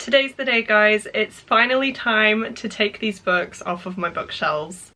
Today's the day, guys. It's finally time to take these books off of my bookshelves.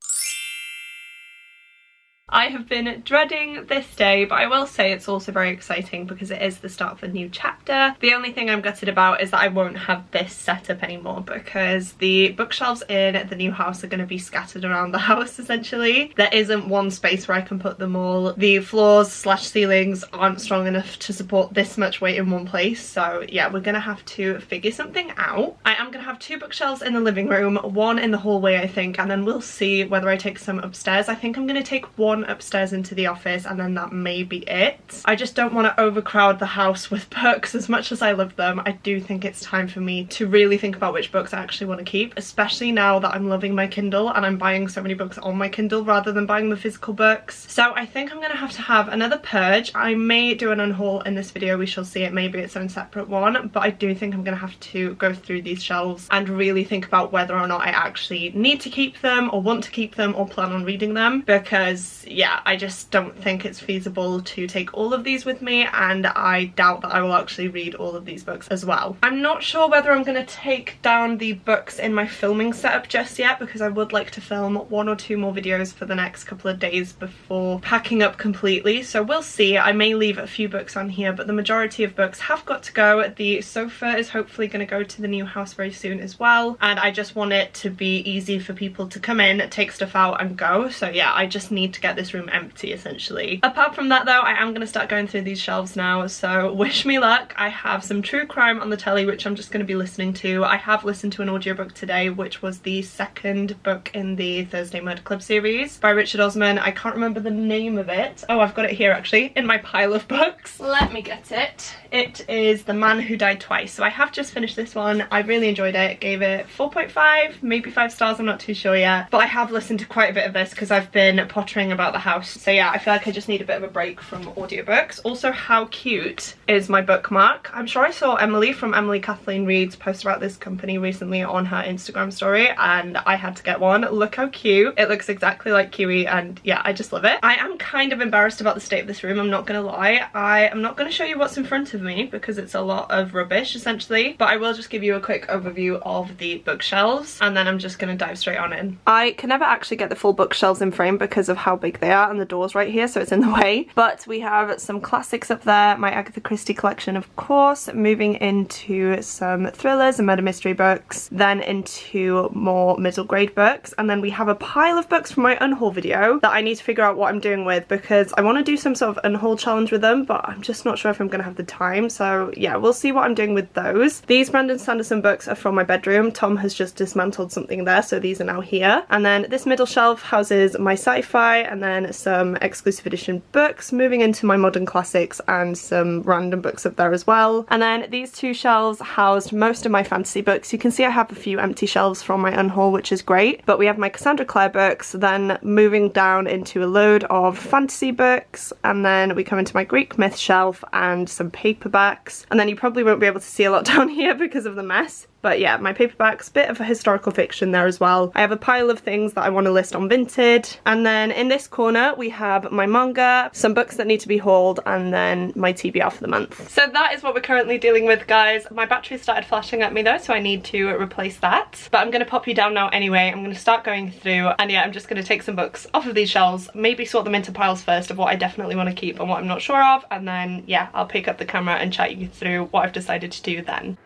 I have been dreading this day, but I will say it's also very exciting because it is the start of a new chapter. The only thing I'm gutted about is that I won't have this setup anymore because the bookshelves in the new house are going to be scattered around the house essentially. There isn't one space where I can put them all. The floors slash ceilings aren't strong enough to support this much weight in one place, so yeah, we're going to have to figure something out. I am going to have two bookshelves in the living room, one in the hallway I think, and then we'll see whether I take some upstairs. I think I'm going to take one upstairs into the office and then that may be it. I just don't want to overcrowd the house with books. As much as I love them, I do think it's time for me to really think about which books I actually want to keep, especially now that I'm loving my Kindle and I'm buying so many books on my Kindle rather than buying the physical books. So I think I'm going to have another purge. I may do an unhaul in this video, we shall see. It maybe it's own separate one, but I do think I'm going to have to go through these shelves and really think about whether or not I actually need to keep them or want to keep them or plan on reading them, because yeah, I just don't think it's feasible to take all of these with me, and I doubt that I will actually read all of these books as well. I'm not sure whether I'm going to take down the books in my filming setup just yet, because I would like to film 1 or 2 more videos for the next couple of days before packing up completely, so we'll see. I may leave a few books on here, but the majority of books have got to go. The sofa is hopefully going to go to the new house very soon as well, and I just want it to be easy for people to come in, take stuff out and go. So yeah, I just need to get this room empty essentially. Apart from that though, I am going to start going through these shelves now, so wish me luck. I have some true crime on the telly which I'm just going to be listening to. I have listened to an audiobook today which was the second book in the Thursday Murder Club series by Richard Osman. I can't remember the name of it. Oh, I've got it here actually in my pile of books. Let me get it. It is The Man Who Died Twice. So I have just finished this one. I really enjoyed it. Gave it 4.5, maybe 5 stars, I'm not too sure yet, but I have listened to quite a bit of this because I've been pottering about the house. So yeah, I feel like I just need a bit of a break from audiobooks. Also, how cute is my bookmark? I'm sure I saw Emily from Emily Kathleen Reads post about this company recently on her Instagram story, and I had to get one. Look how cute. It looks exactly like Kiwi, and yeah, I just love it. I am kind of embarrassed about the state of this room, I'm not gonna lie. I am not gonna show you what's in front of me because it's a lot of rubbish essentially, but I will just give you a quick overview of the bookshelves and then I'm just gonna dive straight on in. I can never actually get the full bookshelves in frame because of how big they are, and the door's right here so it's in the way, but we have some classics up there, my Agatha Christie collection of course, moving into some thrillers and murder mystery books, then into more middle grade books, and then we have a pile of books from my unhaul video that I need to figure out what I'm doing with because I want to do some sort of unhaul challenge with them, but I'm just not sure if I'm going to have the time, so yeah, we'll see what I'm doing with those. These Brandon Sanderson books are from my bedroom. Tom has just dismantled something there, so these are now here, and then this middle shelf houses my sci-fi and then some exclusive edition books, moving into my modern classics and some random books up there as well, and then these 2 shelves housed most of my fantasy books. You can see I have a few empty shelves from my unhaul, which is great, but we have my Cassandra Clare books, then moving down into a load of fantasy books, and then we come into my Greek myth shelf and some paperbacks, and then you probably won't be able to see a lot down here because of the mess. But yeah, my paperbacks, bit of a historical fiction there as well. I have a pile of things that I want to list on Vinted. And then in this corner, we have my manga, some books that need to be hauled, and then my TBR for the month. So that is what we're currently dealing with, guys. My battery started flashing at me though, so I need to replace that. But I'm going to pop you down now anyway. I'm going to start going through, and yeah, I'm just going to take some books off of these shelves, maybe sort them into piles first of what I definitely want to keep and what I'm not sure of, and then yeah, I'll pick up the camera and chat you through what I've decided to do then.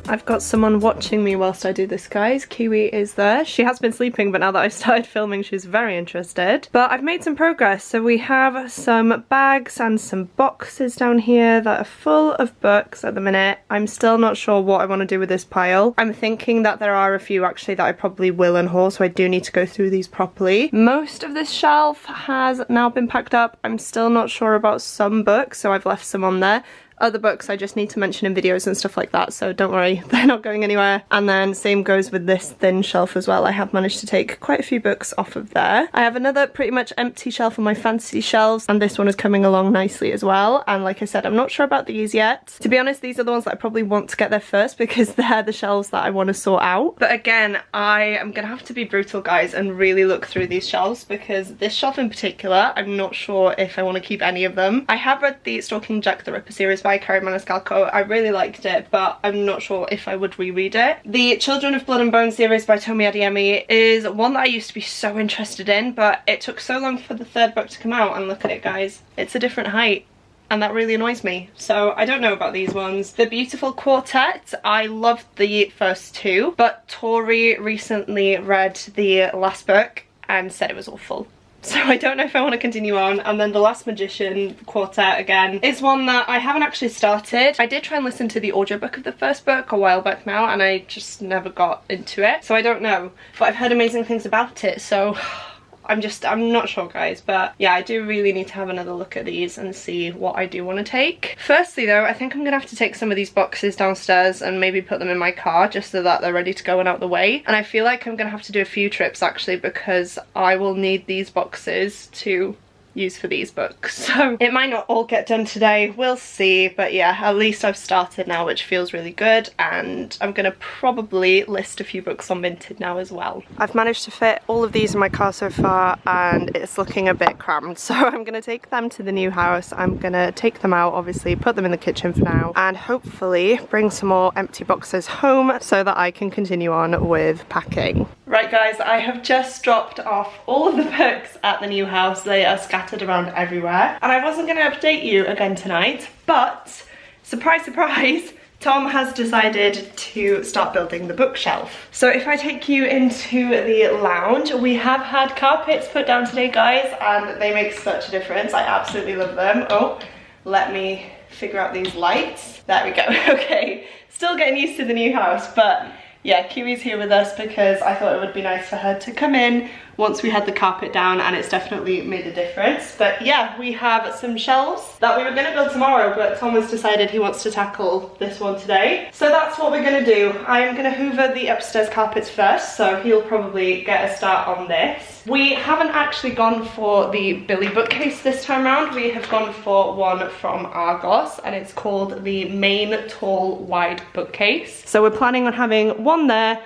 I've got someone watching me whilst I do this, guys. Kiwi is there. She has been sleeping, but now that I've started filming, she's very interested. But I've made some progress. So we have some bags and some boxes down here that are full of books at the minute. I'm still not sure what I want to do with this pile. I'm thinking that there are a few actually that I probably will unhaul, so I do need to go through these properly. Most of this shelf has now been packed up. I'm still not sure about some books, so I've left some on there. Other books I just need to mention in videos and stuff like that, so don't worry, they're not going anywhere. And then same goes with this thin shelf as well. I have managed to take quite a few books off of there. I have another pretty much empty shelf on my fantasy shelves, and this one is coming along nicely as well. And like I said, I'm not sure about these yet. To be honest, these are the ones that I probably want to get there first because they're the shelves that I want to sort out. But again, I am gonna have to be brutal, guys, and really look through these shelves because this shelf in particular, I'm not sure if I want to keep any of them. I have read the Stalking Jack the Ripper series by Carrie Maniscalco. I really liked it, but I'm not sure if I would reread it. The Children of Blood and Bone series by Tomi Adeyemi is one that I used to be so interested in, but it took so long for the third book to come out, and look at it, guys. It's a different height. And that really annoys me. So I don't know about these ones. The Beautiful Quartet, I loved the first two, but Tori recently read the last book and said it was awful. So I don't know if I want to continue on. And then The Last Magician Quartet, again, is one that I haven't actually started. I did try and listen to the audiobook of the first book a while back now, and I just never got into it. So I don't know. But I've heard amazing things about it, so I'm not sure, guys. But yeah, I do really need to have another look at these and see what I do want to take. Firstly though, I think I'm gonna have to take some of these boxes downstairs and maybe put them in my car just so that they're ready to go and out the way. And I feel like I'm gonna have to do a few trips actually, because I will need these boxes to use for these books. So it might not all get done today, we'll see, but yeah, at least I've started now, which feels really good. And I'm gonna probably list a few books on Vinted now as well. I've managed to fit all of these in my car so far, and it's looking a bit crammed, so I'm gonna take them to the new house. I'm gonna take them out, obviously put them in the kitchen for now, and hopefully bring some more empty boxes home so that I can continue on with packing. Right, guys, I have just dropped off all of the books at the new house. They are scattered around everywhere, and I wasn't going to update you again tonight, but surprise, surprise, Tom has decided to start building the bookshelf. So if I take you into the lounge, we have had carpets put down today, guys, and they make such a difference. I absolutely love them. Oh, let me figure out these lights. There we go. Okay, still getting used to the new house, but yeah, Kiwi's here with us because I thought it would be nice for her to come in once we had the carpet down, and it's definitely made a difference. But yeah, we have some shelves that we were going to build tomorrow, but Tom has decided he wants to tackle this one today. So that's what we're going to do. I'm going to hoover the upstairs carpets first, so he'll probably get a start on this. We haven't actually gone for the Billy bookcase this time around. We have gone for one from Argos, and it's called the Main Tall Wide Bookcase. So we're planning on having one there,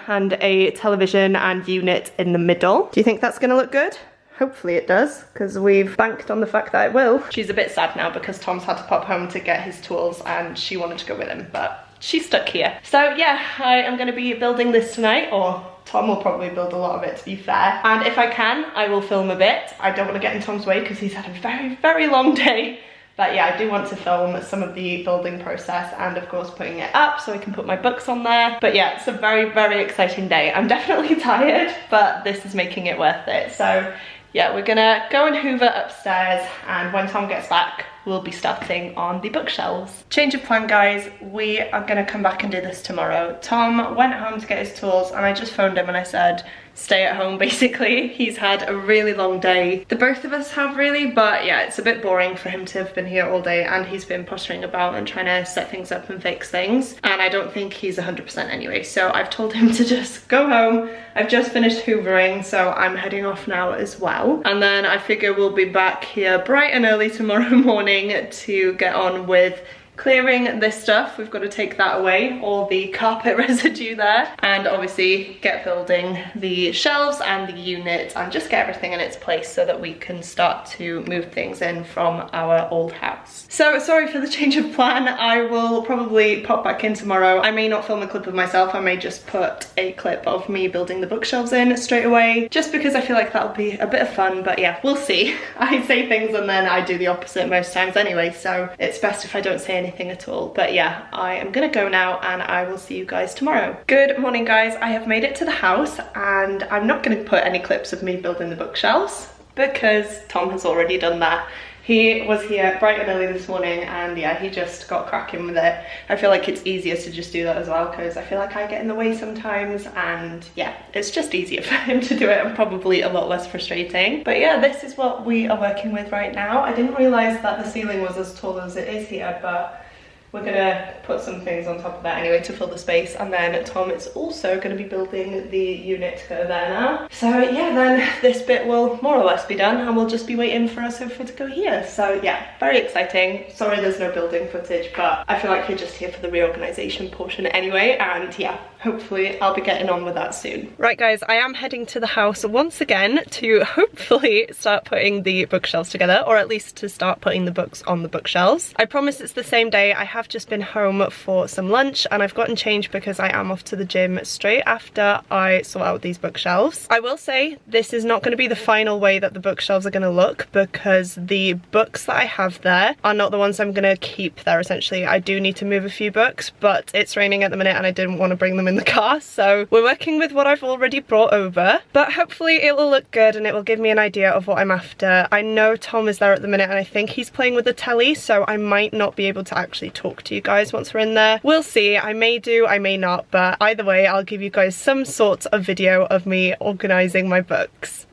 and a television and unit in the middle. Do you think that's gonna look good? Hopefully it does, because we've banked on the fact that it will. She's a bit sad now because Tom's had to pop home to get his tools and she wanted to go with him, but she's stuck here. So yeah, I am gonna be building this tonight, or Tom will probably build a lot of it, to be fair. And if I can, I will film a bit. I don't want to get in Tom's way because he's had a very, very long day. But yeah, I do want to film some of the building process and of course putting it up so I can put my books on there. But yeah, it's a very, very exciting day. I'm definitely tired, but this is making it worth it. So yeah, we're gonna go and hoover upstairs, and when Tom gets back, we'll be starting on the bookshelves. Change of plan, guys. We are gonna come back and do this tomorrow. Tom went home to get his tools, and I just phoned him and I said, stay at home, basically. He's had a really long day. The both of us have, really, but yeah, it's a bit boring for him to have been here all day, and he's been pottering about and trying to set things up and fix things, and I don't think he's 100% anyway, so I've told him to just go home. I've just finished hoovering, so I'm heading off now as well, and then I figure we'll be back here bright and early tomorrow morning to get on with clearing this stuff. We've got to take that away, all the carpet residue there, and obviously get building the shelves and the unit and just get everything in its place so that we can start to move things in from our old house. So sorry for the change of plan. I will probably pop back in tomorrow. I may not film a clip of myself. I may just put a clip of me building the bookshelves in straight away, just because I feel like that'll be a bit of fun. But yeah, we'll see. I say things and then I do the opposite most times anyway, so it's best if I don't say anything anything at all. But yeah, I am gonna go now and I will see you guys tomorrow. Good morning guys, I have made it to the house and I'm not gonna put any clips of me building the bookshelves because Tom has already done that. He was here bright and early this morning and yeah, he just got cracking with it. I feel like it's easier to just do that as well because I feel like I get in the way sometimes, and yeah, it's just easier for him to do it and probably a lot less frustrating. But yeah, this is what we are working with right now. I didn't realise that the ceiling was as tall as it is here, but we're gonna put some things on top of that anyway to fill the space, and then Tom is also gonna be building the unit there now. So yeah, then this bit will more or less be done and we'll just be waiting for our sofa to go here. So yeah, very exciting. Sorry there's no building footage, but I feel like you're just here for the reorganisation portion anyway, and yeah, hopefully I'll be getting on with that soon. Right guys, I am heading to the house once again to hopefully start putting the bookshelves together, or at least to start putting the books on the bookshelves. I promise it's the same day. I have just been home for some lunch and I've gotten changed because I am off to the gym straight after I sort out these bookshelves. I will say this is not going to be the final way that the bookshelves are going to look, because the books that I have there are not the ones I'm going to keep there essentially. I do need to move a few books, but it's raining at the minute and I didn't want to bring them in the car, so we're working with what I've already brought over, but hopefully it will look good and it will give me an idea of what I'm after. I know Tom is there at the minute and I think he's playing with the telly, so I might not be able to actually talk to you guys once we're in there. We'll see. I may do, I may not, but either way I'll give you guys some sort of video of me organising my books.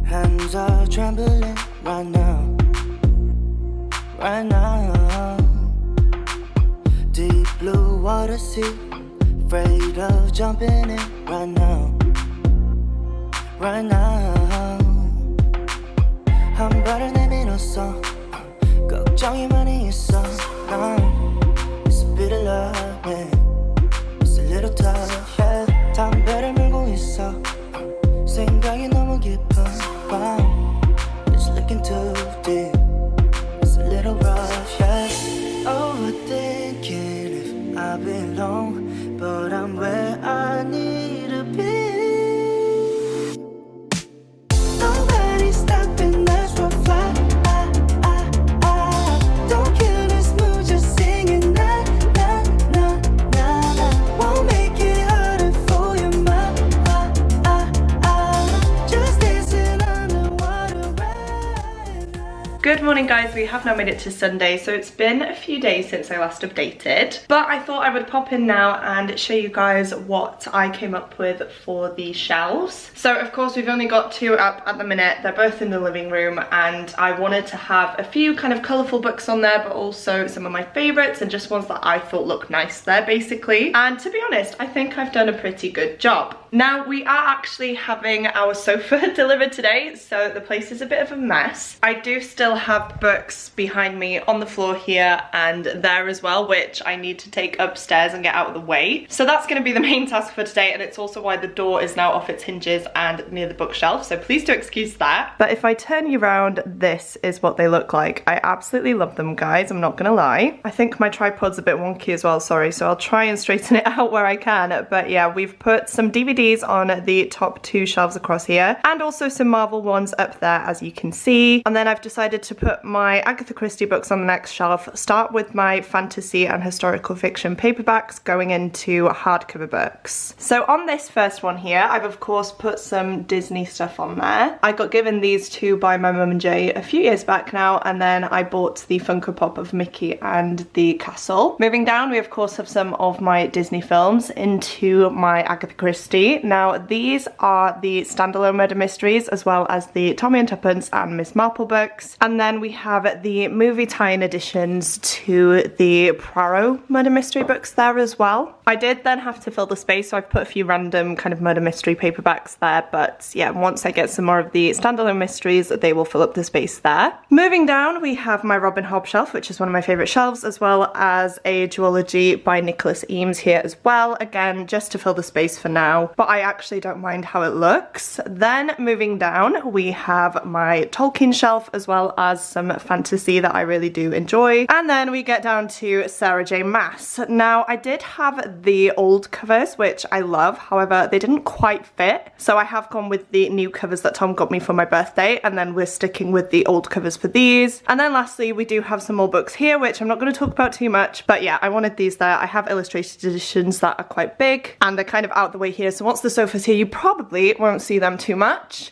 Hands are trembling right now, right now. Deep blue water sea, afraid of jumping in right now, right now. 한 발을 내밀었어, 걱정이 많이 있어. It's a bit of love, yeah. It's a little tough, yeah. 담배를 물고 있어, 생각이 너무 깊은 밤. It's looking too deep, it's a little rough, yeah. Overthinking if I belong, but I'm where I need to be. Nobody's stopping us from flying. Don't kill this mood, just singing na na na na. Won't make it harder for your mind. Just dancing underwater right now. Good morning guys, we have now made it to Sunday, so it's been a few days since I last updated, but I thought I would pop in now and show you guys what I came up with for the shelves. So of course we've only got two up at the minute, they're both in the living room, and I wanted to have a few kind of colourful books on there, but also some of my favourites and just ones that I thought looked nice there basically. And to be honest, I think I've done a pretty good job. Now we are actually having our sofa delivered today, so the place is a bit of a mess. I do still have books behind me on the floor here and there as well, which I need to take upstairs and get out of the way. So that's going to be the main task for today, and it's also why the door is now off its hinges and near the bookshelf, so please do excuse that. But if I turn you around, this is what they look like. I absolutely love them guys, I'm not gonna lie. I think my tripod's a bit wonky as well, sorry, so I'll try and straighten it out where I can. But yeah, we've put some DVDs on the top two shelves across here, and also some Marvel ones up there as you can see. And then I've decided to put my Agatha Christie books on the next shelf, start with my fantasy and historical fiction paperbacks going into hardcover books. So on this first one here, I've of course put some Disney stuff on there. I got given these two by my mum and Jay a few years back now, and then I bought the Funko Pop of Mickey and the castle. Moving down, we of course have some of my Disney films into my Agatha Christie. Now these are the standalone murder mysteries as well as the Tommy and Tuppence and Miss Marple books, and then we have the movie tie-in editions to the Poirot murder mystery books there as well. I did then have to fill the space, so I've put a few random kind of murder mystery paperbacks there, but yeah, once I get some more of the standalone mysteries, they will fill up the space there. Moving down, we have my Robin Hobb shelf, which is one of my favourite shelves, as well as a duology by Nicholas Eames here as well, again just to fill the space for now, but I actually don't mind how it looks. Then moving down, we have my Tolkien shelf, as well as some some fantasy that I really do enjoy. And then we get down to Sarah J Maas. Now, I did have the old covers, which I love, however, they didn't quite fit. So I have gone with the new covers that Tom got me for my birthday, and then we're sticking with the old covers for these. And then lastly, we do have some more books here, which I'm not going to talk about too much, but yeah, I wanted these there. I have illustrated editions that are quite big, and they're kind of out the way here, so once the sofa's here, you probably won't see them too much.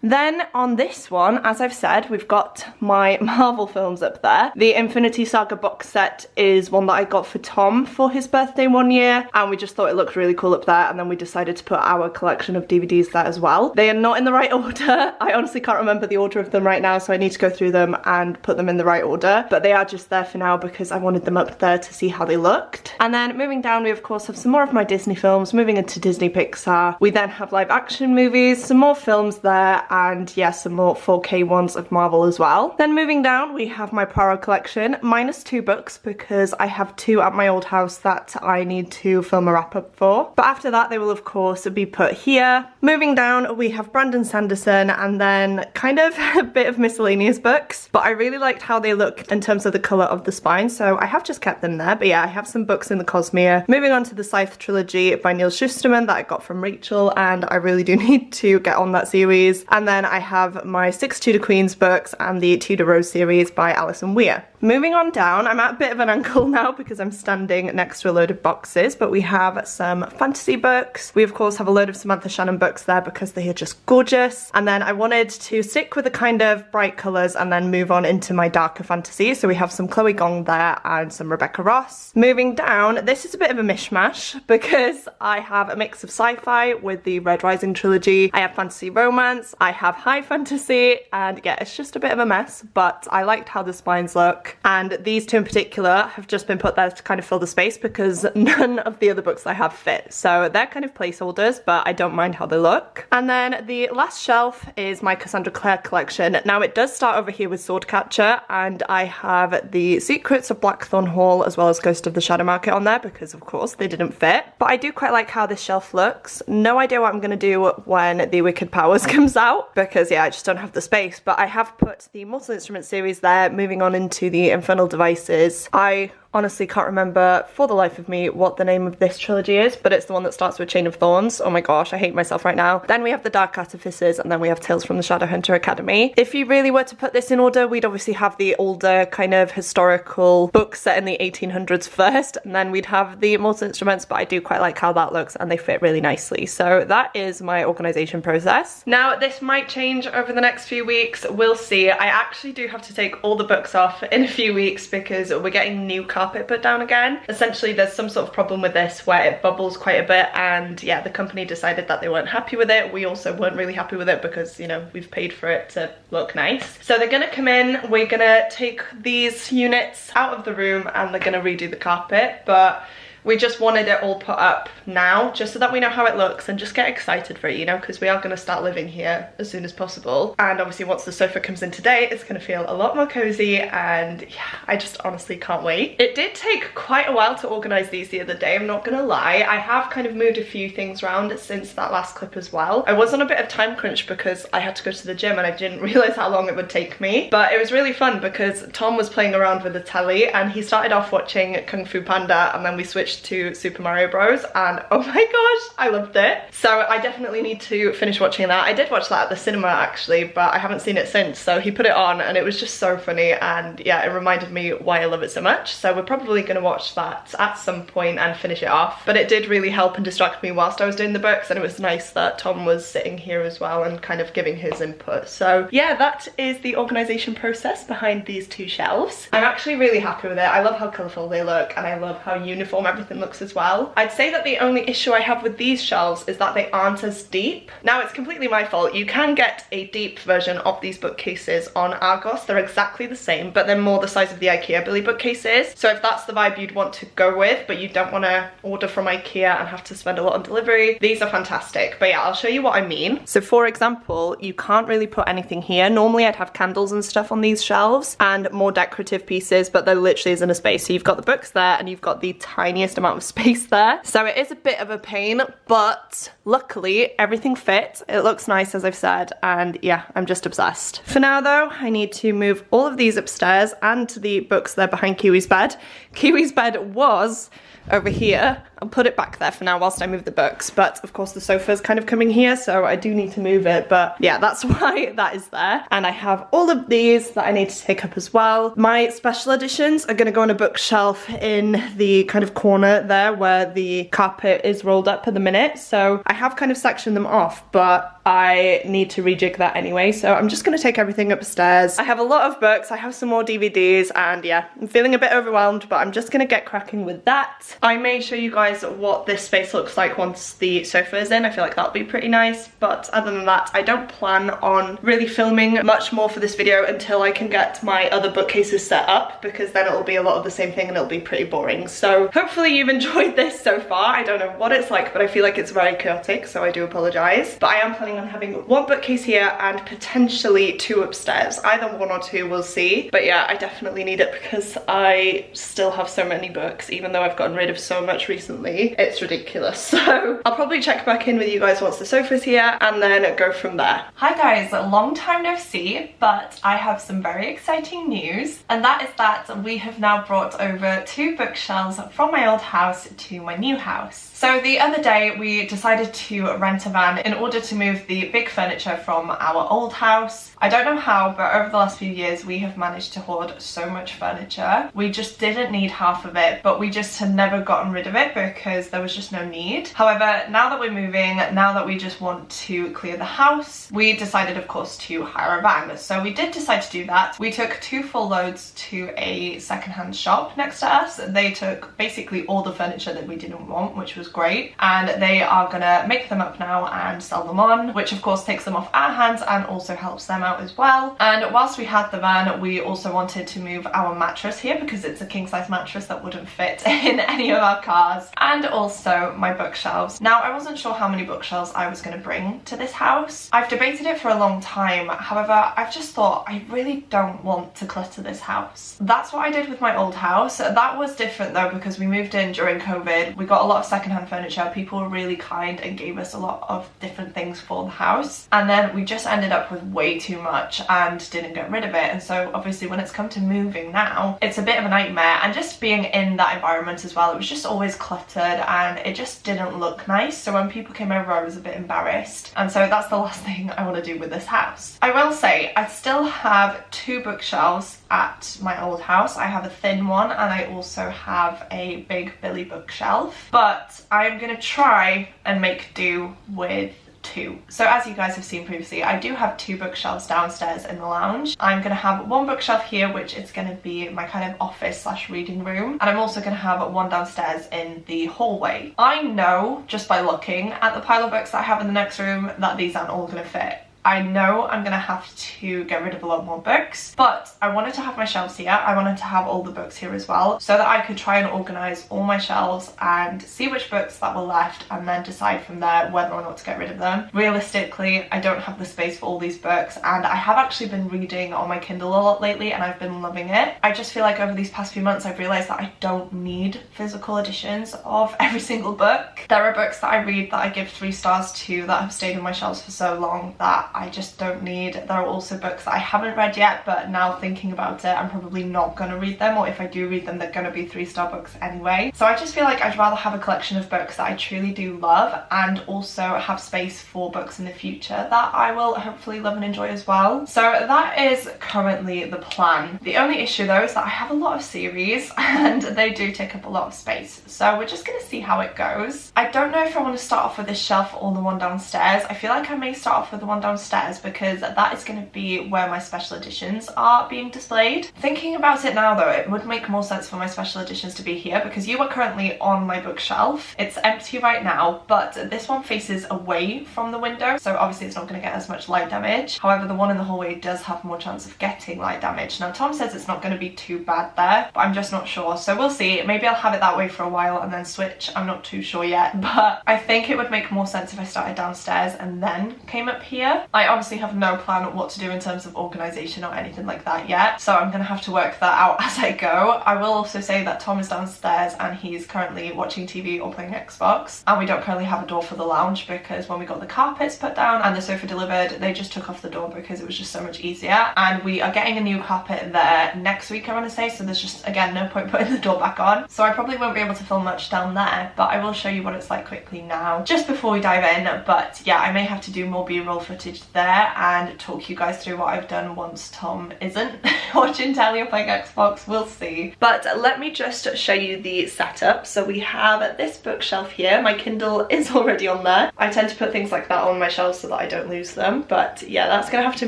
Then on this one, as I've said, we've got my Marvel films up there. The Infinity Saga box set is one that I got for Tom for his birthday one year, and we just thought it looked really cool up there, and then we decided to put our collection of DVDs there as well. They are not in the right order. I honestly can't remember the order of them right now, so I need to go through them and put them in the right order, but they are just there for now because I wanted them up there to see how they looked. And then moving down, we of course have some more of my Disney films. Moving into Disney Pixar, we then have live action movies, some more films there, and yeah, some more 4K ones of Marvel as well. Then moving down, we have my Poirot collection, minus 2 books because I have 2 at my old house that I need to film a wrap up for. But after that, they will of course be put here. Moving down, we have Brandon Sanderson, and then kind of a bit of miscellaneous books, but I really liked how they look in terms of the colour of the spine, so I have just kept them there. But yeah, I have some books in the Cosmere. Moving on to the Scythe trilogy by Neil Schusterman that I got from Rachel, and I really do need to get on that series. And then I have my 6 Tudor Queens books and the Tudor Rose series by Alison Weir. Moving on down, I'm at a bit of an angle now because I'm standing next to a load of boxes, but we have some fantasy books. We of course have a load of Samantha Shannon books there because they are just gorgeous. And then I wanted to stick with the kind of bright colours and then move on into my darker fantasy. So we have some Chloe Gong there and some Rebecca Ross. Moving down, this is a bit of a mishmash because I have a mix of sci-fi with the Red Rising trilogy. I have fantasy romance, I have high fantasy, and yeah, it's just a bit of a mess, but I liked how the spines look. And these 2 in particular have just been put there to kind of fill the space because none of the other books I have fit. So they're kind of placeholders, but I don't mind how they look. And then the last shelf is my Cassandra Clare collection. Now it does start over here with Swordcatcher, and I have the Secrets of Blackthorn Hall as well as Ghost of the Shadow Market on there because of course they didn't fit. But I do quite like how this shelf looks. No idea what I'm going to do when the Wicked Powers comes out because yeah, I just don't have the space, but I have put the Mortal Instruments series there. Moving on into the Infernal Devices. I honestly can't remember for the life of me what the name of this trilogy is, but it's the one that starts with Chain of Thorns. Oh my gosh, I hate myself right now. Then we have the Dark Artificers, and then we have Tales from the Shadowhunter Academy. If you really were to put this in order, we'd obviously have the older kind of historical books set in the 1800s first, and then we'd have the Mortal Instruments, but I do quite like how that looks and they fit really nicely. So that is my organisation process. Now this might change over the next few weeks, we'll see. I actually do have to take all the books off in a few weeks because we're getting new carpet put down again. Essentially there's some sort of problem with this where it bubbles quite a bit, and yeah, the company decided that they weren't happy with it. We also weren't really happy with it because, you know, we've paid for it to look nice. So they're gonna come in, we're gonna take these units out of the room and they're gonna redo the carpet, but we just wanted it all put up now just so that we know how it looks and just get excited for it, you know, because we are going to start living here as soon as possible. And obviously once the sofa comes in today, it's going to feel a lot more cozy, and yeah, I just honestly can't wait. It did take quite a while to organise these the other day, I'm not gonna lie. I have kind of moved a few things around since that last clip as well. I was on a bit of time crunch because I had to go to the gym and I didn't realise how long it would take me, but it was really fun because Tom was playing around with the telly and he started off watching Kung Fu Panda, and then we switched to Super Mario Bros, and oh my gosh, I loved it. So I definitely need to finish watching that. I did watch that at the cinema actually, but I haven't seen it since, so he put it on and it was just so funny, and yeah, it reminded me why I love it so much. So we're probably going to watch that at some point and finish it off. But it did really help and distract me whilst I was doing the books, and it was nice that Tom was sitting here as well and kind of giving his input. So yeah, that is the organisation process behind these 2 shelves. I'm actually really happy with it. I love how colourful they look, and I love how uniform everything looks as well. I'd say that the only issue I have with these shelves is that they aren't as deep. Now it's completely my fault. You can get a deep version of these bookcases on Argos. They're exactly the same, but they're more the size of the IKEA Billy bookcases. So if that's the vibe you'd want to go with, but you don't want to order from IKEA and have to spend a lot on delivery, these are fantastic. But yeah, I'll show you what I mean. So for example, you can't really put anything here. Normally I'd have candles and stuff on these shelves and more decorative pieces, but there literally isn't a space. So you've got the books there and you've got the tiniest tiniest amount of space there. So it is a bit of a pain, but luckily everything fits. It looks nice, as I've said, and yeah, I'm just obsessed. For now though, I need to move all of these upstairs and the books there behind Kiwi's bed. Kiwi's bed was over here. I'll put it back there for now whilst I move the books, but of course the sofa's kind of coming here, so I do need to move it, but yeah, that's why that is there. And I have all of these that I need to take up as well. My special editions are gonna go on a bookshelf in the kind of corner there where the carpet is rolled up at the minute, so I have kind of sectioned them off, but I need to rejig that anyway, so I'm just gonna take everything upstairs. I have a lot of books, I have some more DVDs, and yeah, I'm feeling a bit overwhelmed, but I'm just gonna get cracking with that. I may show you guys what this space looks like once the sofa is in. I feel like that'll be pretty nice, but other than that, I don't plan on really filming much more for this video until I can get my other bookcases set up, because then it'll be a lot of the same thing and it'll be pretty boring. So hopefully you've enjoyed this so far. I don't know what it's like, but I feel like it's very chaotic, so I do apologise. But I am planning on having one bookcase here and potentially two upstairs. Either one or two, we'll see. But yeah, I definitely need it because I still have so many books, even though I've gotten rid of so much recently. It's ridiculous. So I'll probably check back in with you guys once the sofa's here and then go from there. Hi guys, long time no see, but I have some very exciting news, and that is that we have now brought over 2 bookshelves from my old house to my new house. So the other day we decided to rent a van in order to move the big furniture from our old house. I don't know how, but over the last few years we have managed to hoard so much furniture. We just didn't need half of it, but we just had never gotten rid of it because there was just no need. However, now that we're moving, now that we just want to clear the house, we decided of course to hire a van. So we did decide to do that. We took 2 full loads to a secondhand shop next to us. They took basically all the furniture that we didn't want, which was great, and they are gonna make them up now and sell them on, which of course takes them off our hands and also helps them out as well. And whilst we had the van, we also wanted to move our mattress here because it's a king-size mattress that wouldn't fit in any of our cars, and also my bookshelves. Now, I wasn't sure how many bookshelves I was going to bring to this house. I've debated it for a long time. However, I've just thought I really don't want to clutter this house. That's what I did with my old house. That was different though because we moved in during COVID. We got a lot of secondhand furniture. People were really kind and gave us a lot of different things for the house, and then we just ended up with way too much and didn't get rid of it. And so obviously when it's come to moving now, it's a bit of a nightmare, and just being in that environment as well, it was just always cluttered and it just didn't look nice. So when people came over, I was a bit embarrassed, and so that's the last thing I want to do with this house. I will say I still have 2 bookshelves at my old house. I have a thin one and I also have a big Billy bookshelf, but I'm gonna try and make do with 2. So as you guys have seen previously, I do have 2 bookshelves downstairs in the lounge. I'm gonna have one bookshelf here, which is gonna be my kind of office / reading room, and I'm also gonna have one downstairs in the hallway. I know just by looking at the pile of books that I have in the next room that these aren't all gonna fit. I know I'm gonna have to get rid of a lot more books, but I wanted to have my shelves here. I wanted to have all the books here as well, so that I could try and organise all my shelves and see which books that were left and then decide from there whether or not to get rid of them. Realistically, I don't have the space for all these books, and I have actually been reading on my Kindle a lot lately and I've been loving it. I just feel like over these past few months I've realised that I don't need physical editions of every single book. There are books that I read that I give 3 stars to that have stayed on my shelves for so long that I just don't need. There are also books that I haven't read yet, but now thinking about it, I'm probably not going to read them, or if I do read them, they're going to be 3-star books anyway. So I just feel like I'd rather have a collection of books that I truly do love, and also have space for books in the future that I will hopefully love and enjoy as well. So that is currently the plan. The only issue though is that I have a lot of series and they do take up a lot of space, so we're just going to see how it goes. I don't know if I want to start off with this shelf or the one downstairs. I feel like I may start off with the one downstairs because that is going to be where my special editions are being displayed. Thinking about it now though, it would make more sense for my special editions to be here because you are currently on my bookshelf. It's empty right now, but this one faces away from the window, so obviously it's not going to get as much light damage. However, the one in the hallway does have more chance of getting light damage. Now Tom says it's not going to be too bad there, but I'm just not sure, so we'll see. Maybe I'll have it that way for a while and then switch. I'm not too sure yet, but I think it would make more sense if I started downstairs and then came up here. I honestly have no plan on what to do in terms of organisation or anything like that yet, so I'm gonna have to work that out as I go. I will also say that Tom is downstairs and he's currently watching TV or playing Xbox, and we don't currently have a door for the lounge because when we got the carpets put down and the sofa delivered, they just took off the door because it was just so much easier, and we are getting a new carpet there next week, I want to say, so there's just again no point putting the door back on, so I probably won't be able to film much down there, but I will show you what it's like quickly now just before we dive in. But yeah, I may have to do more b-roll footage there and talk you guys through what I've done once Tom isn't watching telly or playing Xbox, we'll see. But let me just show you the setup. So we have this bookshelf here, my Kindle is already on there. I tend to put things like that on my shelves so that I don't lose them, but yeah, that's gonna have to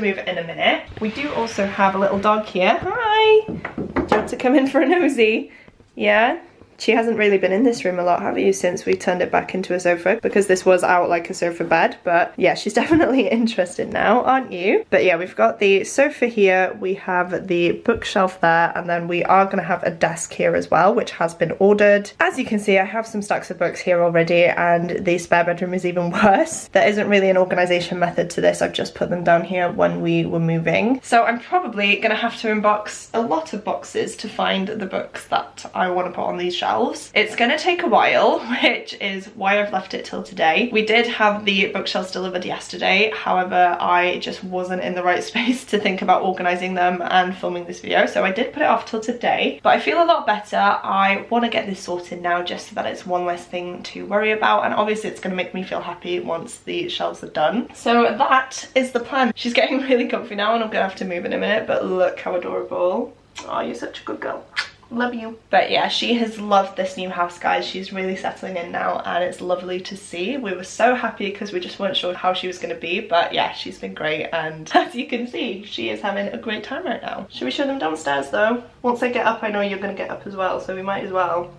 move in a minute. We do also have a little dog here. Hi! Do you want to come in for a nosy? Yeah? She hasn't really been in this room a lot, have you, since we turned it back into a sofa, because this was out like a sofa bed, but yeah, she's definitely interested now, aren't you? But yeah, we've got the sofa here, we have the bookshelf there, and then we are going to have a desk here as well, which has been ordered. As you can see, I have some stacks of books here already, and the spare bedroom is even worse. There isn't really an organisation method to this, I've just put them down here when we were moving. So I'm probably going to have to unbox a lot of boxes to find the books that I want to put on these shelves. It's gonna take a while, which is why I've left it till today. We did have the bookshelves delivered yesterday, however I just wasn't in the right space to think about organising them and filming this video, so I did put it off till today, but I feel a lot better. I want to get this sorted now just so that it's one less thing to worry about, and obviously it's going to make me feel happy once the shelves are done. So that is the plan. She's getting really comfy now and I'm gonna have to move in a minute, but look how adorable. Oh, you're such a good girl. Love you. But yeah, she has loved this new house, guys. She's really settling in now and it's lovely to see. We were so happy because we just weren't sure how she was going to be, but yeah, she's been great, and as you can see, she is having a great time right now. Should we show them downstairs though? Once I get up, I know you're going to get up as well, so we might as well.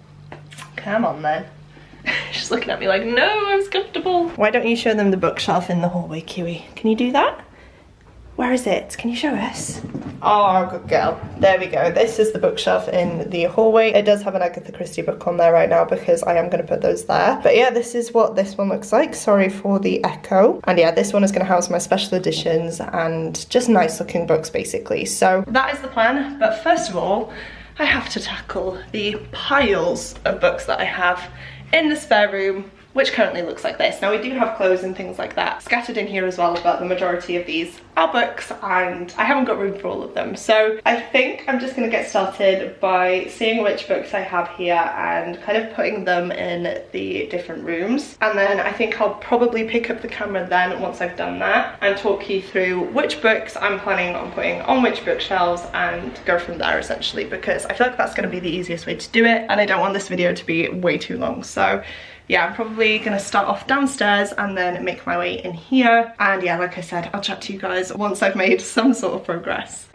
Come on then. She's looking at me like, no, I was comfortable. Why don't you show them the bookshelf in the hallway, Kiwi? Can you do that? Where is it? Can you show us? Oh, good girl. There we go. This is the bookshelf in the hallway. It does have an Agatha Christie book on there right now because I am going to put those there. But yeah, this is what this one looks like. Sorry for the echo. And yeah, this one is going to house my special editions and just nice looking books basically. So that is the plan. But first of all, I have to tackle the piles of books that I have in the spare room, which currently looks like this. Now we do have clothes and things like that scattered in here as well, but the majority of these are books and I haven't got room for all of them. So I think I'm just gonna get started by seeing which books I have here and kind of putting them in the different rooms. And then I think I'll probably pick up the camera then once I've done that and talk you through which books I'm planning on putting on which bookshelves and go from there essentially, because I feel like that's gonna be the easiest way to do it and I don't want this video to be way too long. So yeah, I'm probably gonna start off downstairs and then make my way in here. And yeah, like I said, I'll chat to you guys once I've made some sort of progress.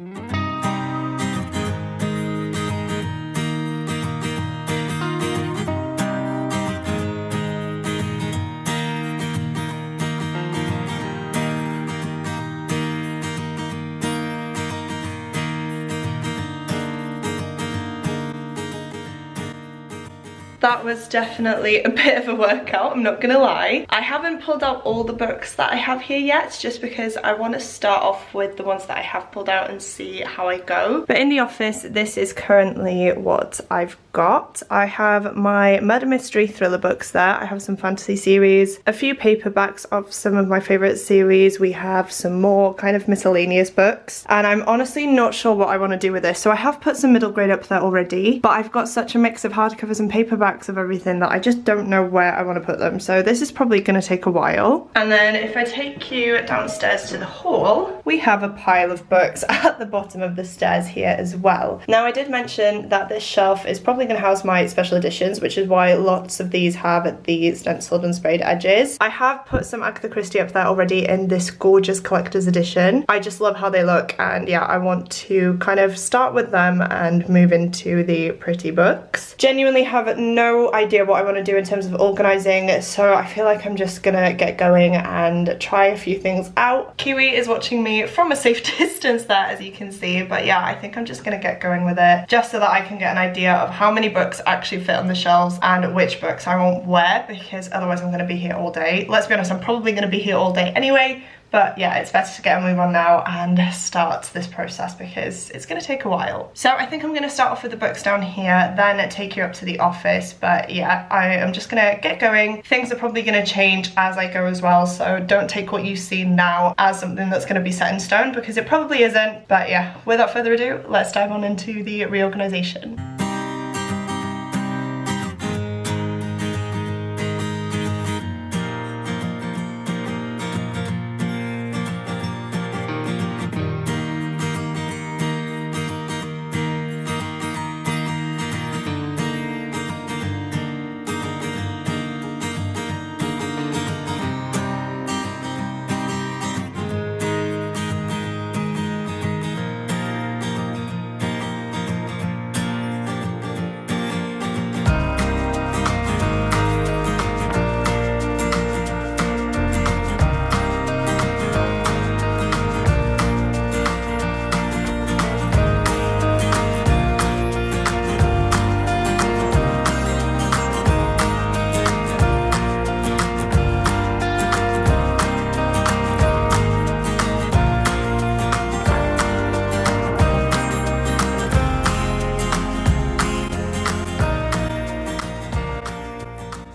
That was definitely a bit of a workout, I'm not gonna lie. I haven't pulled out all the books that I have here yet, just because I want to start off with the ones that I have pulled out and see how I go. But in the office, this is currently what I've got. I have my murder mystery thriller books there. I have some fantasy series, a few paperbacks of some of my favourite series. We have some more kind of miscellaneous books, and I'm honestly not sure what I want to do with this. So I have put some middle grade up there already, but I've got such a mix of hardcovers and paperbacks of everything that I just don't know where I want to put them. So this is probably going to take a while. And then if I take you downstairs to the hall, we have a pile of books at the bottom of the stairs here as well. Now I did mention that this shelf is probably going to house my special editions, which is why lots of these have the stenciled and sprayed edges. I have put some Agatha Christie up there already in this gorgeous collector's edition. I just love how they look, and yeah, I want to kind of start with them and move into the pretty books. Genuinely have no idea what I want to do in terms of organising, so I feel like I'm just gonna get going and try a few things out. Kiwi is watching me from a safe distance there, as you can see, but yeah, I think I'm just gonna get going with it just so that I can get an idea of how many books actually fit on the shelves and which books I won't wear, because otherwise I'm gonna be here all day. Let's be honest, I'm probably gonna be here all day anyway, But yeah, it's better to get a move on now and start this process because it's going to take a while. So I think I'm going to start off with the books down here, then take you up to the office. But yeah, I am just going to get going. Things are probably going to change as I go as well, so don't take what you see now as something that's going to be set in stone, because it probably isn't. But yeah, without further ado, let's dive on into the reorganization.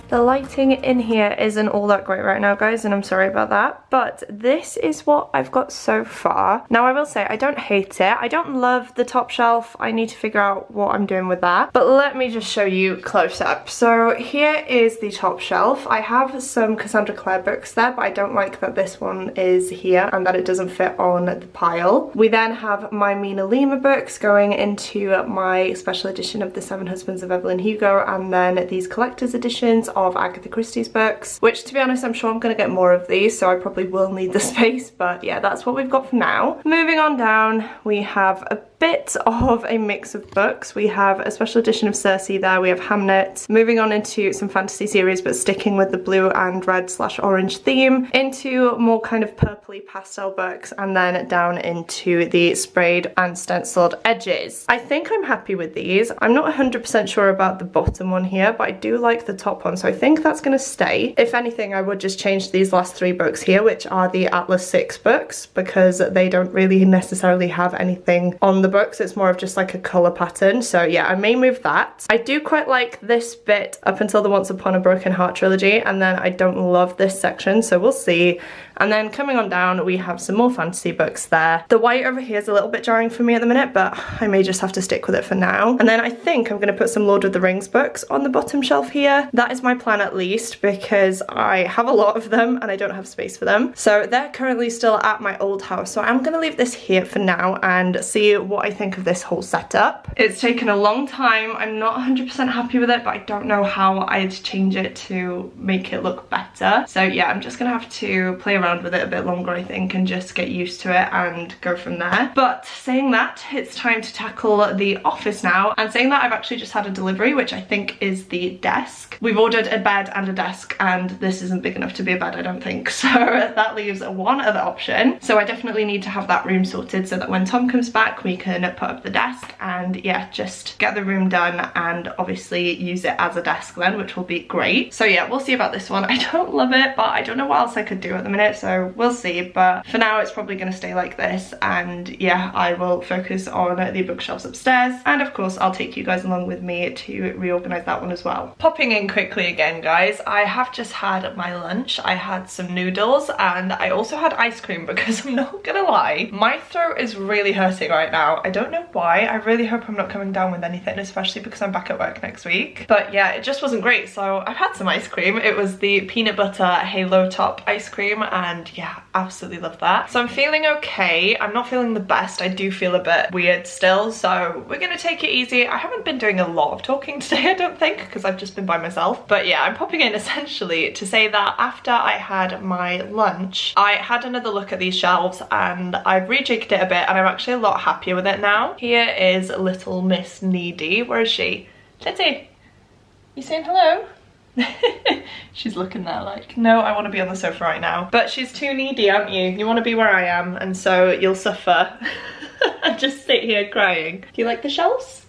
The lighting in here isn't all that great right now, guys, and I'm sorry about that, but this is what I've got so far. Now, I will say I don't hate it. I don't love the top shelf. I need to figure out what I'm doing with that, but let me just show you close up. So here is the top shelf. I have some Cassandra Clare books there, but I don't like that this one is here and that it doesn't fit on the pile. We then have my Mina Lima books going into my special edition of The Seven Husbands of Evelyn Hugo, and then these collector's editions of Agatha Christie's books, which, to be honest, I'm sure I'm going to get more of these, so I probably will need the space, but yeah, that's what we've got for now. Moving on down, we have a bit of a mix of books. We have a special edition of Circe there, we have Hamnet, moving on into some fantasy series but sticking with the blue and red / orange theme, into more kind of purpley pastel books, and then down into the sprayed and stenciled edges. I think I'm happy with these. I'm not 100% sure about the bottom one here, but I do like the top one, so I think that's going to stay. If anything, I would just change these last 3 books here, which are the Atlas 6 books, because they don't really necessarily have anything on the books. It's more of just like a colour pattern, so yeah, I may move that. I do quite like this bit up until the Once Upon a Broken Heart trilogy, and then I don't love this section, so we'll see. And then coming on down, we have some more fantasy books there. The white over here is a little bit jarring for me at the minute, but I may just have to stick with it for now. And then I think I'm going to put some Lord of the Rings books on the bottom shelf here. That is my plan, at least, because I have a lot of them and I don't have space for them. So they're currently still at my old house, so I'm going to leave this here for now and see what I think of this whole setup. It's taken a long time. I'm not 100% happy with it, but I don't know how I'd change it to make it look better. So yeah, I'm just going to have to play around with it a bit longer, I think, and just get used to it and go from there. But saying that, it's time to tackle the office now. And saying that, I've actually just had a delivery, which I think is the desk. We've ordered a bed and a desk, and this isn't big enough to be a bed, I don't think. So that leaves one other option. So I definitely need to have that room sorted so that when Tom comes back, we can put up the desk and yeah, just get the room done and obviously use it as a desk then, which will be great. So yeah, we'll see about this one. I don't love it, but I don't know what else I could do at the minute, so we'll see. But for now, it's probably going to stay like this, and yeah, I will focus on the bookshelves upstairs, and of course I'll take you guys along with me to reorganize that one as well. Popping in quickly again, guys, I have just had my lunch. I had some noodles and I also had ice cream, because I'm not gonna lie, my throat is really hurting right now. I don't know why. I really hope I'm not coming down with anything, especially because I'm back at work next week. But yeah, it just wasn't great, so I've had some ice cream. It was the peanut butter halo top ice cream, and yeah, absolutely love that. So I'm feeling okay. I'm not feeling the best. I do feel a bit weird still, so we're gonna take it easy. I haven't been doing a lot of talking today, I don't think, because I've just been by myself. But yeah, I'm popping in essentially to say that after I had my lunch, I had another look at these shelves and I've rejigged it a bit, and I'm actually a lot happier with it now. Here is little Miss Needy. Where is she? Letty, you saying hello? She's looking there like, no, I want to be on the sofa right now. But she's too needy, aren't you? You want to be where I am, and so you'll suffer and just sit here crying. Do you like the shelves?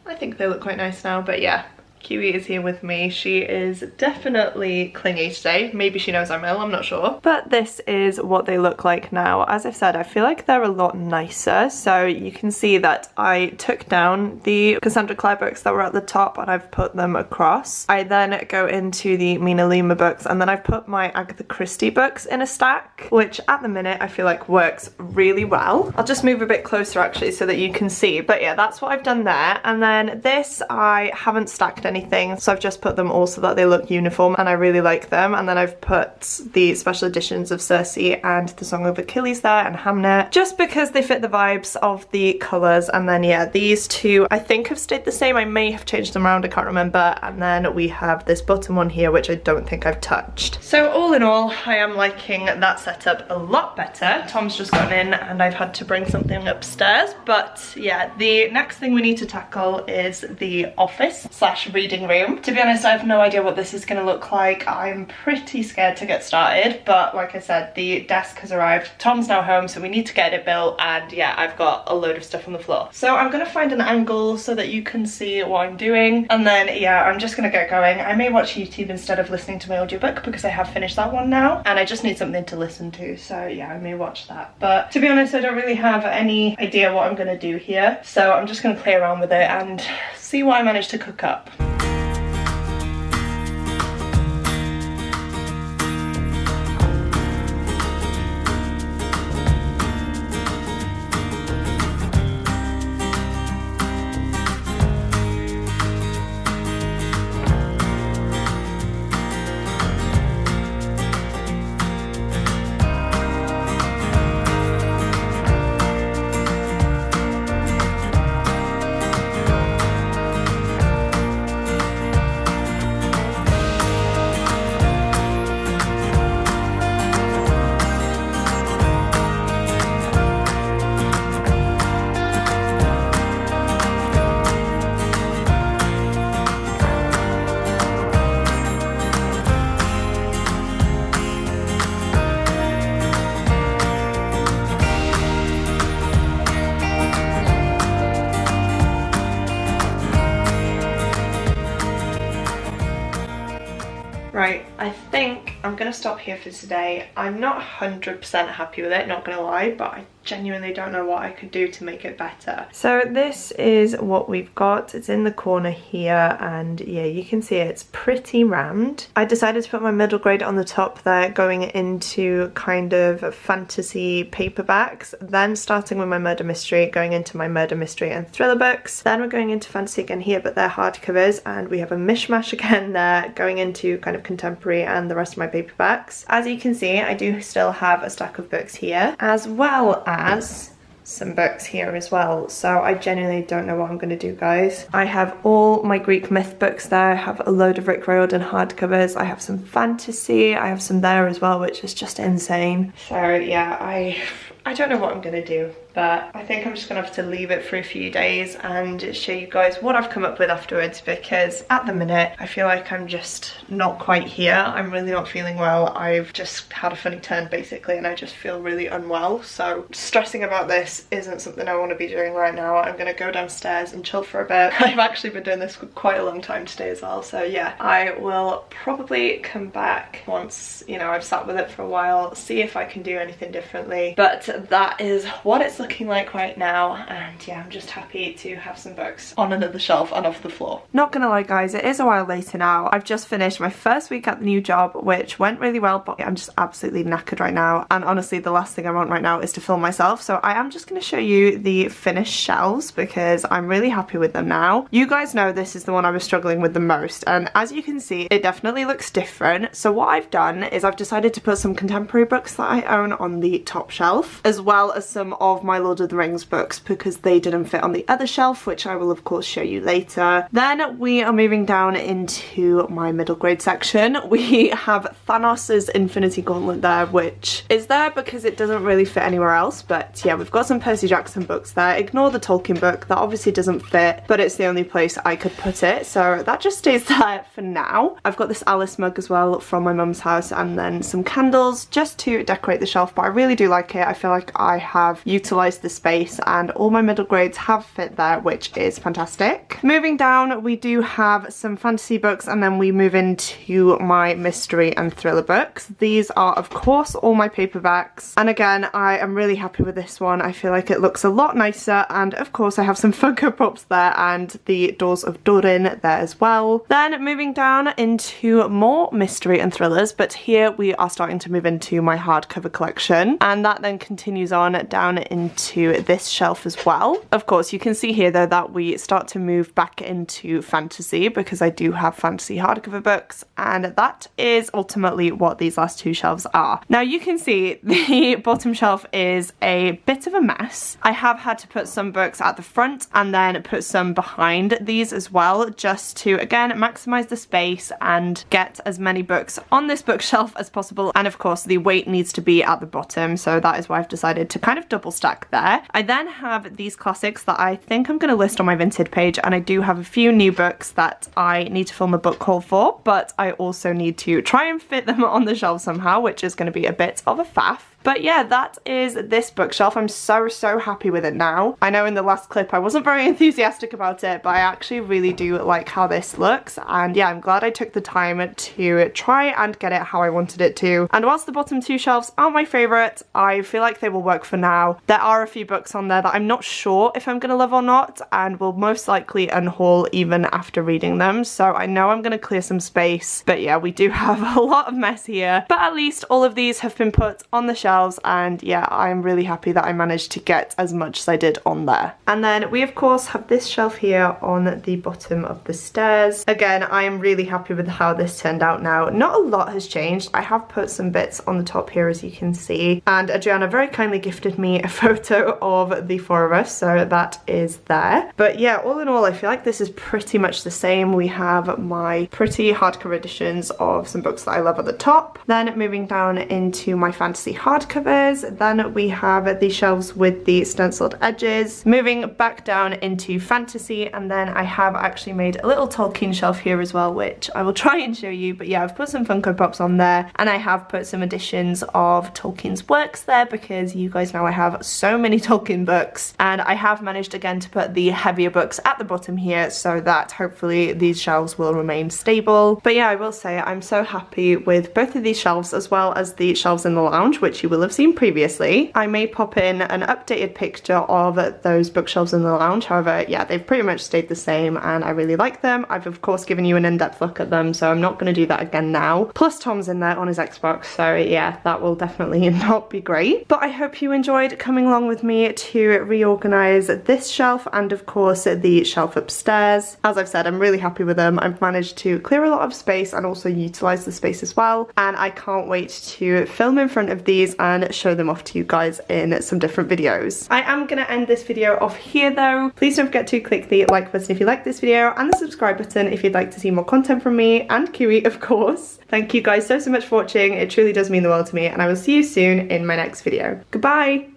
I think they look quite nice now, but yeah, Kiwi is here with me. She is definitely clingy today. Maybe she knows I'm ill, I'm not sure. But this is what they look like now. As I've said, I feel like they're a lot nicer. So you can see that I took down the Cassandra Clare books that were at the top and I've put them across. I then go into the Mina Lima books and then I've put my Agatha Christie books in a stack, which at the minute I feel like works really well. I'll just move a bit closer actually so that you can see. But yeah, that's what I've done there. And then this, I haven't stacked anything, so I've just put them all so that they look uniform and I really like them. And then I've put the special editions of Circe and The Song of Achilles there and Hamnet, just because they fit the vibes of the colours. And then yeah, these two I think have stayed the same. I may have changed them around, I can't remember. And then we have this bottom one here, which I don't think I've touched. So all in all, I am liking that setup a lot better. Tom's just gone in and I've had to bring something upstairs. But yeah, the next thing we need to tackle is the office slash reading room. To be honest, I have no idea what this is going to look like. I'm pretty scared to get started, but like I said, the desk has arrived. Tom's now home, so we need to get it built, and yeah, I've got a load of stuff on the floor. So I'm going to find an angle so that you can see what I'm doing, and then yeah, I'm just going to get going. I may watch YouTube instead of listening to my audiobook because I have finished that one now, and I just need something to listen to, so yeah, I may watch that. But to be honest, I don't really have any idea what I'm going to do here, so I'm just going to play around with it and see what I manage to cook up. Right, I think I'm gonna stop here for today. I'm not 100% happy with it, not gonna lie, but I genuinely don't know what I could do to make it better. So this is what we've got. It's in the corner here, and yeah, you can see it's pretty rammed. I decided to put my middle grade on the top there, going into kind of fantasy paperbacks, then starting with my murder mystery, going into my murder mystery and thriller books. Then we're going into fantasy again here, but they're hardcovers, and we have a mishmash again there, going into kind of contemporary and the rest of my paperbacks. As you can see, I do still have a stack of books here, as well as some books here as well. So I genuinely don't know what I'm going to do, guys. I have all my Greek myth books there. I have a load of Rick Riordan hardcovers. I have some fantasy. I have some there as well, which is just insane. So yeah, I don't know what I'm going to do, but I think I'm just going to have to leave it for a few days and show you guys what I've come up with afterwards, because at the minute I feel like I'm just not quite here. I'm really not feeling well. I've just had a funny turn basically, and I just feel really unwell, so stressing about this isn't something I want to be doing right now. I'm going to go downstairs and chill for a bit. I've actually been doing this for quite a long time today as well, so yeah, I will probably come back once, you know, I've sat with it for a while, see if I can do anything differently. But that is what it's looking like right now, and yeah, I'm just happy to have some books on another shelf and off the floor. Not gonna lie, guys, it is a while later now. I've just finished my first week at the new job, which went really well, but I'm just absolutely knackered right now, and honestly the last thing I want right now is to film myself, so I am just going to show you the finished shelves because I'm really happy with them now. You guys know this is the one I was struggling with the most, and as you can see, it definitely looks different. So what I've done is I've decided to put some contemporary books that I own on the top shelf, as well as some of my Lord of the Rings books because they didn't fit on the other shelf, which I will of course show you later. Then we are moving down into my middle grade section. We have Thanos's Infinity Gauntlet there, which is there because it doesn't really fit anywhere else, but yeah, we've got some Percy Jackson books there. Ignore the Tolkien book, that obviously doesn't fit, but it's the only place I could put it, so that just stays there for now. I've got this Alice mug as well from my mum's house, and then some candles just to decorate the shelf, but I really do like it. I feel like I have utilised utilised the space, and all my middle grades have fit there, which is fantastic. Moving down, we do have some fantasy books, and then we move into my mystery and thriller books. These are of course all my paperbacks, and again I am really happy with this one. I feel like it looks a lot nicer, and of course I have some Funko Pops there and the Doors of Durin there as well. Then moving down into more mystery and thrillers, but here we are starting to move into my hardcover collection, and that then continues on down into this shelf as well. Of course you can see here though that we start to move back into fantasy, because I do have fantasy hardcover books, and that is ultimately what these last two shelves are. Now you can see the bottom shelf is a bit of a mess. I have had to put some books at the front and then put some behind these as well, just to again maximize the space and get as many books on this bookshelf as possible. And of course the weight needs to be at the bottom, so that is why I've decided to kind of double stack there. I then have these classics that I think I'm going to list on my Vinted page, and I do have a few new books that I need to film a book haul for, but I also need to try and fit them on the shelf somehow, which is going to be a bit of a faff. But yeah, that is this bookshelf. I'm so happy with it now. I know in the last clip I wasn't very enthusiastic about it, but I actually really do like how this looks, and yeah, I'm glad I took the time to try and get it how I wanted it to. And whilst the bottom two shelves aren't my favourite, I feel like they will work for now. There are a few books on there that I'm not sure if I'm gonna love or not, and will most likely unhaul even after reading them, so I know I'm gonna clear some space. But yeah, we do have a lot of mess here, but at least all of these have been put on the shelf, and yeah, I'm really happy that I managed to get as much as I did on there. And then we of course have this shelf here on the bottom of the stairs. Again, I am really happy with how this turned out now. Not a lot has changed. I have put some bits on the top here, as you can see, and Adriana very kindly gifted me a photo of the four of us, so that is there. But yeah, all in all I feel like this is pretty much the same. We have my pretty hardcover editions of some books that I love at the top, then moving down into my fantasy hardcovers, then we have the shelves with the stenciled edges, moving back down into fantasy, and then I have actually made a little Tolkien shelf here as well, which I will try and show you. But yeah, I've put some Funko Pops on there, and I have put some editions of Tolkien's works there, because you guys know I have so many Tolkien books, and I have managed again to put the heavier books at the bottom here, so that hopefully these shelves will remain stable. But yeah, I will say I'm so happy with both of these shelves, as well as the shelves in the lounge, which you will have seen previously. I may pop in an updated picture of those bookshelves in the lounge. However, yeah, they've pretty much stayed the same, and I really like them. I've of course given you an in-depth look at them, so I'm not going to do that again now. Plus Tom's in there on his Xbox, so yeah, that will definitely not be great. But I hope you enjoyed coming along with me to reorganize this shelf, and of course the shelf upstairs. As I've said, I'm really happy with them. I've managed to clear a lot of space and also utilize the space as well, and I can't wait to film in front of these and show them off to you guys in some different videos. I am going to end this video off here though. Please don't forget to click the like button if you like this video, and the subscribe button if you'd like to see more content from me and Kiwi, of course. Thank you guys so much for watching. It truly does mean the world to me, and I will see you soon in my next video. Goodbye!